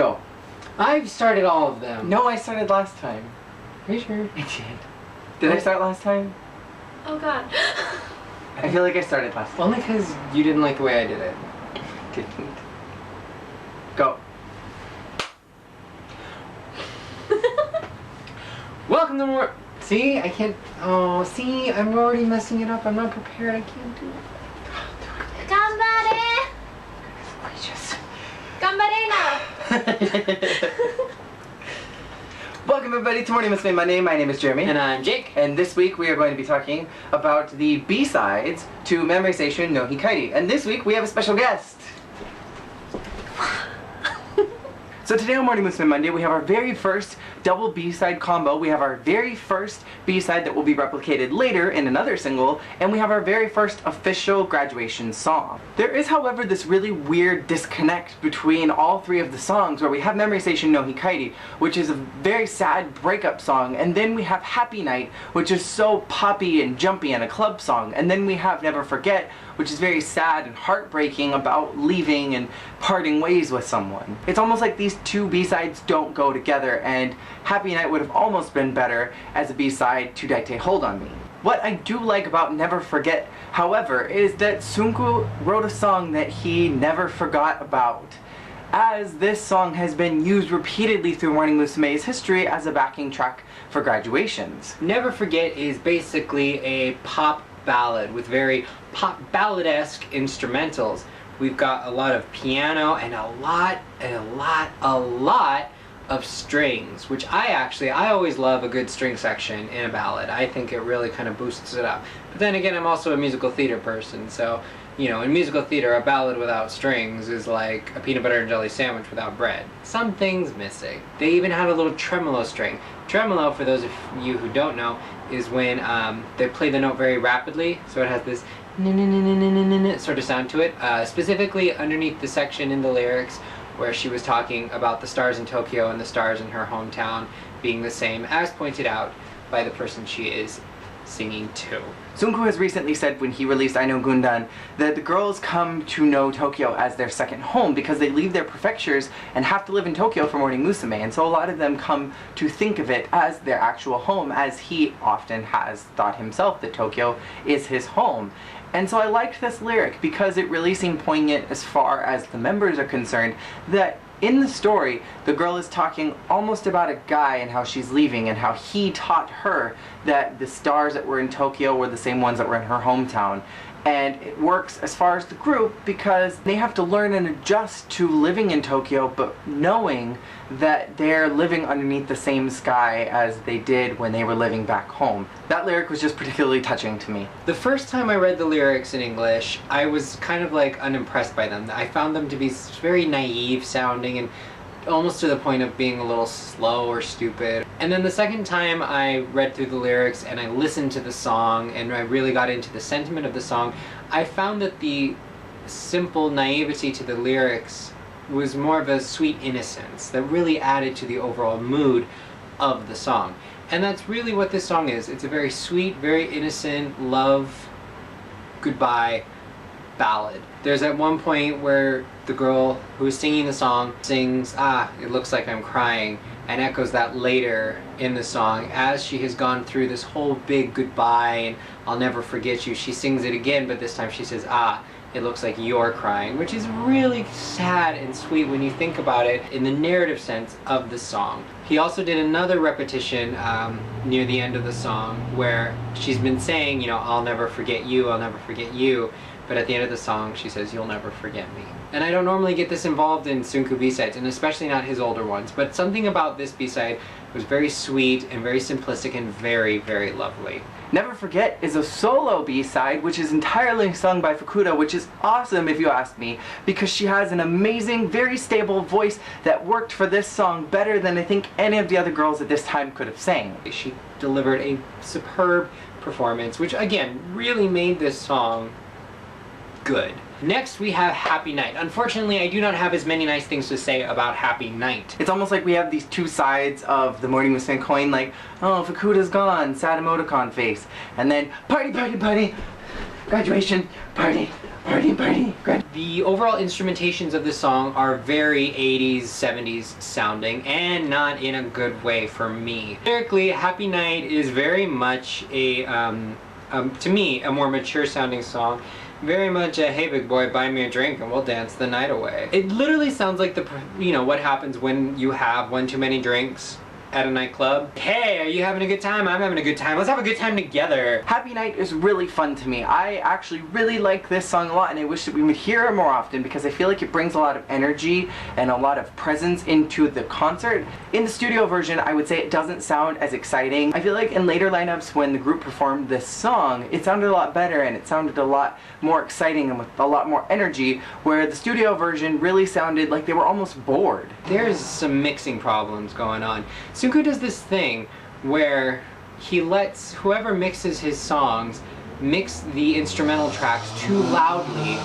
Go. I've started all of them. No, I started last time. Are you sure? I did. Did I start last time? Oh god. I feel like I started last time. Only because you didn't like the way I did it. Didn't. Go. Welcome to more. See, I can't. Oh, see, I'm already messing it up. I'm not prepared. I can't do it. Ganbare! Just. Ganbare now! Welcome everybody to Morning Musume. My name is Jeremy. And I'm Jake. And this week we are going to be talking about the B-sides to Memory Seishun no Hikari. And this week we have a special guest. So today on Morning Musume Monday we have our very first double B-side combo. We have our very first B-side that will be replicated later in another single, and we have our very first official graduation song. There is, however, this really weird disconnect between all three of the songs, where we have Memory Seishun no Hikari, which is a very sad breakup song, and then we have Happy Night, which is so poppy and jumpy and a club song, and then we have Never Forget, which is very sad and heartbreaking about leaving and parting ways with someone. It's almost like these two B-sides don't go together, and Happy Night would have almost been better as a B-side to Daite Hold On Me. What I do like about Never Forget, however, is that Sunku wrote a song that he never forgot about, as this song has been used repeatedly through Morning Musume's history as a backing track for graduations. Never Forget is basically a pop ballad with very pop ballad-esque instrumentals. We've got a lot of piano and a lot of strings, which I always love a good string section in a ballad. I think it really kind of boosts it up. But then again, I'm also a musical theater person, so, you know, in musical theater, a ballad without strings is like a peanut butter and jelly sandwich without bread. Something's missing. They even had a little tremolo string. Tremolo, for those of you who don't know, is when they play the note very rapidly, so it has this sort of sound to it, specifically underneath the section in the lyrics where she was talking about the stars in Tokyo and the stars in her hometown being the same, as pointed out by the person she is singing to. Sunku has recently said when he released I Know Gundan that the girls come to know Tokyo as their second home because they leave their prefectures and have to live in Tokyo for Morning Musume, and so a lot of them come to think of it as their actual home, as he often has thought himself that Tokyo is his home. And so I liked this lyric because it really seemed poignant as far as the members are concerned, that in the story, the girl is talking almost about a guy and how she's leaving and how he taught her that the stars that were in Tokyo were the same ones that were in her hometown. And it works as far as the group because they have to learn and adjust to living in Tokyo, but knowing that they're living underneath the same sky as they did when they were living back home. That lyric was just particularly touching to me. The first time I read the lyrics in English, I was kind of like unimpressed by them. I found them to be very naive sounding and almost to the point of being a little slow or stupid. And then the second time I read through the lyrics and I listened to the song and I really got into the sentiment of the song, I found that the simple naivety to the lyrics was more of a sweet innocence that really added to the overall mood of the song. And that's really what this song is. It's a very sweet, very innocent love goodbye ballad. There's at one point where the girl who is singing the song sings, "Ah, it looks like I'm crying," and echoes that later in the song as she has gone through this whole big goodbye and I'll never forget you. She sings it again, but this time she says, "Ah, it looks like you're crying," which is really sad and sweet when you think about it in the narrative sense of the song. He also did another repetition near the end of the song where she's been saying, you know, "I'll never forget you, I'll never forget you," but at the end of the song she says, "You'll never forget me." And I don't normally get this involved in Sunku B-sides, and especially not his older ones, but something about this B-side was very sweet and very simplistic and very, very lovely. Never Forget is a solo B-side which is entirely sung by Fukuda, which is awesome if you ask me, because she has an amazing, very stable voice that worked for this song better than I think any of the other girls at this time could have sang. She delivered a superb performance, which again really made this song good. Next we have Happy Night. Unfortunately, I do not have as many nice things to say about Happy Night. It's almost like we have these two sides of the Morning Musume coin, like, oh, Fukuda's gone, sad emoticon face, and then party, party, party, graduation, party, Party, party. The overall instrumentations of the song are very 80s, 70s sounding, and not in a good way for me. Lyrically, Happy Night is very much a, to me, a more mature sounding song. Very much a, hey big boy, buy me a drink and we'll dance the night away. It literally sounds like what happens when you have one too many drinks at a nightclub. Hey, are you having a good time? I'm having a good time. Let's have a good time together. Happy Night is really fun to me. I actually really like this song a lot, and I wish that we would hear it more often because I feel like it brings a lot of energy and a lot of presence into the concert. In the studio version, I would say it doesn't sound as exciting. I feel like in later lineups when the group performed this song, it sounded a lot better and it sounded a lot more exciting and with a lot more energy, where the studio version really sounded like they were almost bored. There's some mixing problems going on. Sunku does this thing where he lets whoever mixes his songs mix the instrumental tracks too loudly.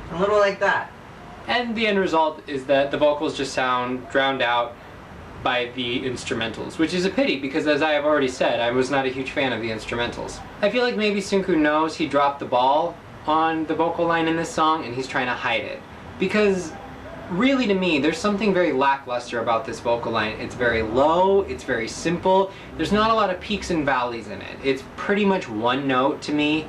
A little like that. And the end result is that the vocals just sound drowned out by the instrumentals, which is a pity because, as I have already said, I was not a huge fan of the instrumentals. I feel like maybe Sunku knows he dropped the ball on the vocal line in this song and he's trying to hide it. Because really, to me, there's something very lackluster about this vocal line. It's very low, it's very simple, there's not a lot of peaks and valleys in it. It's pretty much one note to me.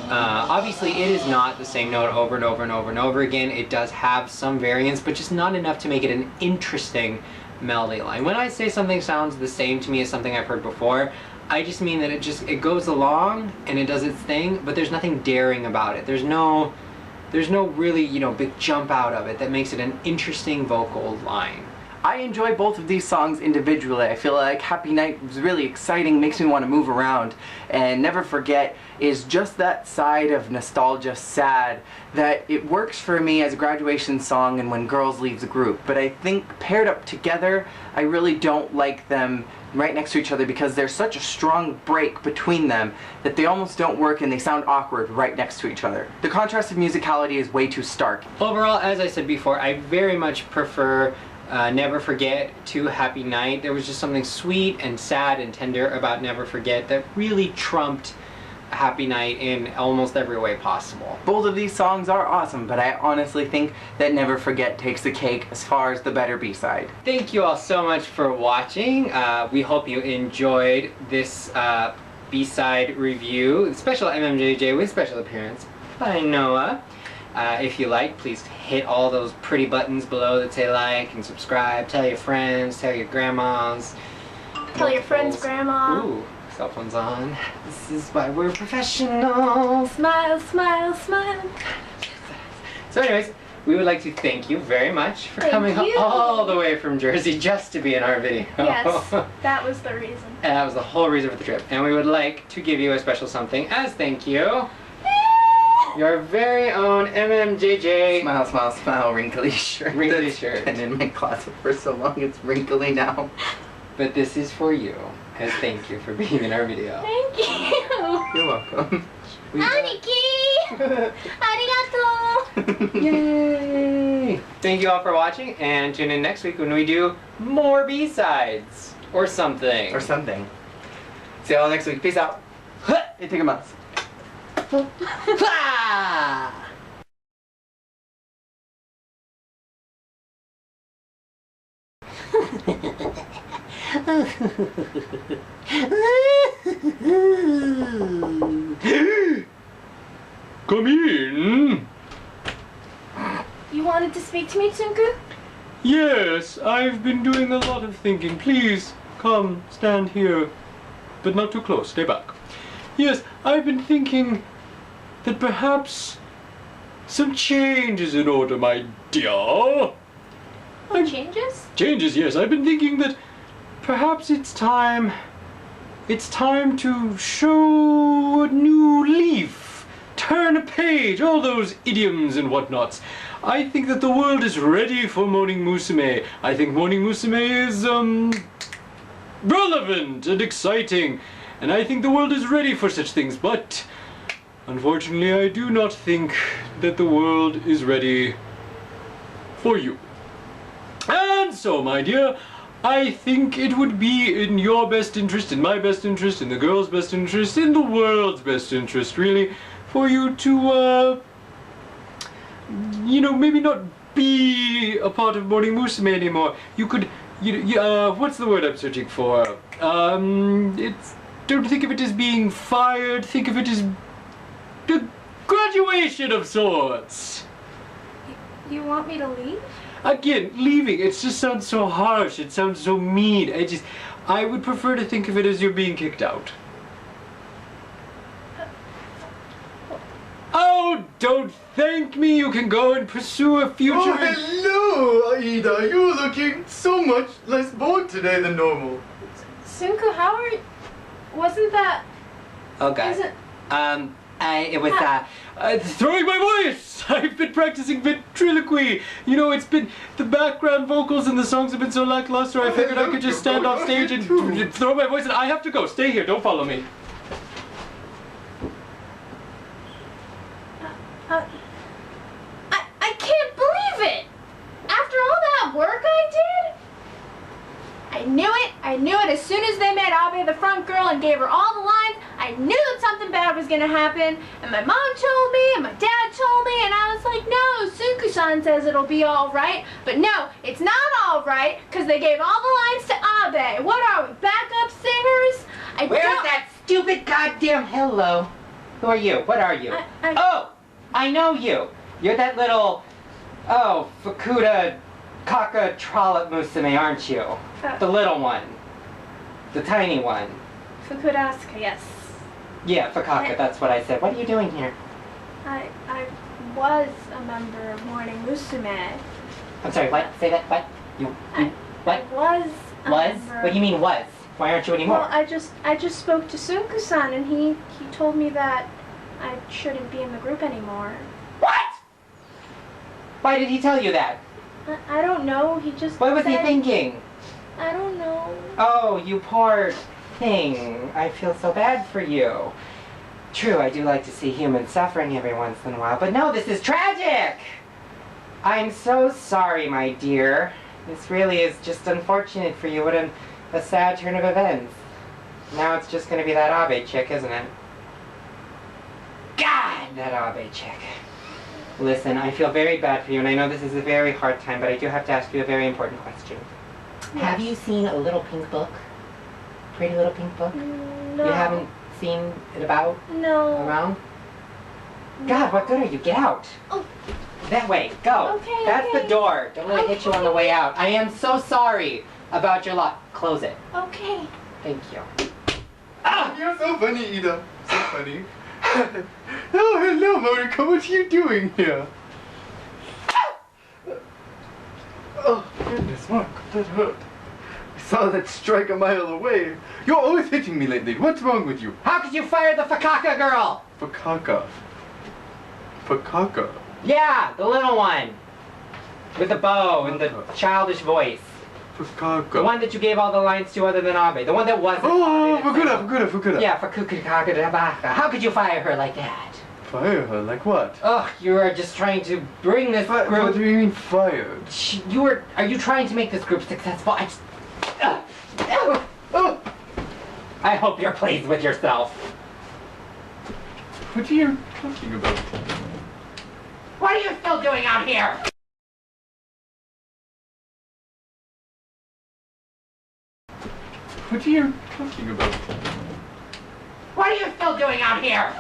Obviously, it is not the same note over and over and over and over again. It does have some variance, but just not enough to make it an interesting melody line. When I say something sounds the same to me as something I've heard before, I just mean that it goes along and it does its thing, but there's nothing daring about it. There's no really, big jump out of it that makes it an interesting vocal line. I enjoy both of these songs individually. I feel like Happy Night was really exciting, makes me want to move around, and Never Forget is just that side of nostalgia sad that it works for me as a graduation song and when girls leave the group. But I think paired up together, I really don't like them right next to each other because there's such a strong break between them that they almost don't work and they sound awkward right next to each other. The contrast of musicality is way too stark. Overall, as I said before, I very much prefer Never Forget to Happy Night. There was just something sweet and sad and tender about Never Forget that really trumped Happy Night in almost every way possible. Both of these songs are awesome, but I honestly think that Never Forget takes the cake as far as the better B-side. Thank you all so much for watching. We hope you enjoyed this B-side review, special MMJJ with special appearance by Noah. If you like, please hit all those pretty buttons below that say like and subscribe. Tell your friends, tell your grandmas. Tell your friend's grandma. Ooh, cell phone's on. This is why we're professionals. Smile, smile, smile. So anyways, we would like to thank you very much for coming you. all the way from Jersey just to be in our video. Yes, that was the reason. And that was the whole reason for the trip. And we would like to give you a special something as thank you. Your very own MMJJ. Smile, smile, smile, wrinkly shirt. Wrinkly That's shirt. been in my closet for so long, it's wrinkly now. But this is for you, as thank you for being in our video. Thank you. You're welcome. Aniki! Arigato! Yay! Thank you all for watching, and tune in next week when we do more B-sides. Or something. Or something. See you all next week. Peace out. Hey, take a mouse. Come in. You wanted to speak to me, Tsunku? Yes, I've been doing a lot of thinking. Please, come, stand here. But not too close, stay back. Yes, I've been thinking that perhaps some change is in order, my dear. Changes? Changes, yes. I've been thinking that perhaps it's time to show a new leaf, turn a page, all those idioms and whatnots. I think that the world is ready for Morning Musume. I think Morning Musume is, relevant and exciting. And I think the world is ready for such things, but unfortunately I do not think that the world is ready for you. And so, my dear, I think it would be in your best interest, in my best interest, in the girl's best interest, in the world's best interest, really, for you to, you know, maybe not be a part of Morning Musume anymore. You could, what's the word I'm searching for? Don't think of it as being fired, think of it as a graduation of sorts. You want me to leave? Again, leaving, it just sounds so harsh, it sounds so mean. I would prefer to think of it as you're being kicked out. Oh, don't thank me, you can go and pursue a future... Oh, hello, Aida. You're looking so much less bored today than normal. Sunku, how are you? Wasn't that... Oh god. Is it... It was throwing my voice! I've been practicing ventriloquy. You know, it's been, the background vocals and the songs have been so lackluster, I figured I could just stand off stage and throw my voice, and I have to go. Stay here, don't follow me. I can't believe it! After all that work I did? I knew it as soon as they made Abe the front girl and gave her all the lines. I knew that something bad was gonna happen, and my mom told me, and my dad told me, and I was like, no, Sunku-san says it'll be alright. But no, it's not alright, because they gave all the lines to Abe. What are we, backup singers? Where's that stupid goddamn hello? Who are you? What are you? Oh! I know you! You're that little... Oh, Fukuda Kaka Trollop Musume, aren't you? The little one. The tiny one. Fukuda Asuka, yes. Yeah, Fakaka, that's what I said. What are you doing here? I was a member of Morning Musume. I'm sorry, what? Say that, what? What? I was a Was? member. What do you mean was? Why aren't you anymore? Well, I just spoke to Sunku-san, and he told me that I shouldn't be in the group anymore. What? Why did he tell you that? I don't know, he just What was he said- thinking? I don't know. Oh, you poor thing. I feel so bad for you. True, I do like to see human suffering every once in a while, but no, this is tragic! I'm so sorry, my dear. This really is just unfortunate for you. What a sad turn of events. Now it's just gonna be that Abe chick, isn't it? God, that Abe chick. Listen, I feel very bad for you, and I know this is a very hard time, but I do have to ask you a very important question. Yes. Have you seen a little pink book? Pretty little pink book? No. You haven't seen it about? No. Around? God, what good are you? Get out! Oh. That way, go! Okay, That's okay. the door. Don't let it hit you on the way out. I am so sorry about your luck. Close it. Okay. Thank you. Ah! You're so funny, Ida. So funny. Oh, hello, Mariko. What are you doing here? Oh, goodness, Mark, that hurt. I saw that strike a mile away. You're always hitting me lately. What's wrong with you? How could you fire the Fakaka girl? Fakaka. Fakaka. Yeah, the little one. With the bow and the childish voice. Fakaka. The one that you gave all the lines to other than Abe. The one that wasn't. Oh, Abe, that's Fukuda. Yeah, Fakukakakadabaka. How could you fire her like that? Fire her? Like what? Ugh, you are just trying to bring this What group... do you mean fired? Are you trying to make this group successful? Oh! I hope you're pleased with yourself. What are you talking about? What are you still doing out here? What are you talking about? What are you still doing out here?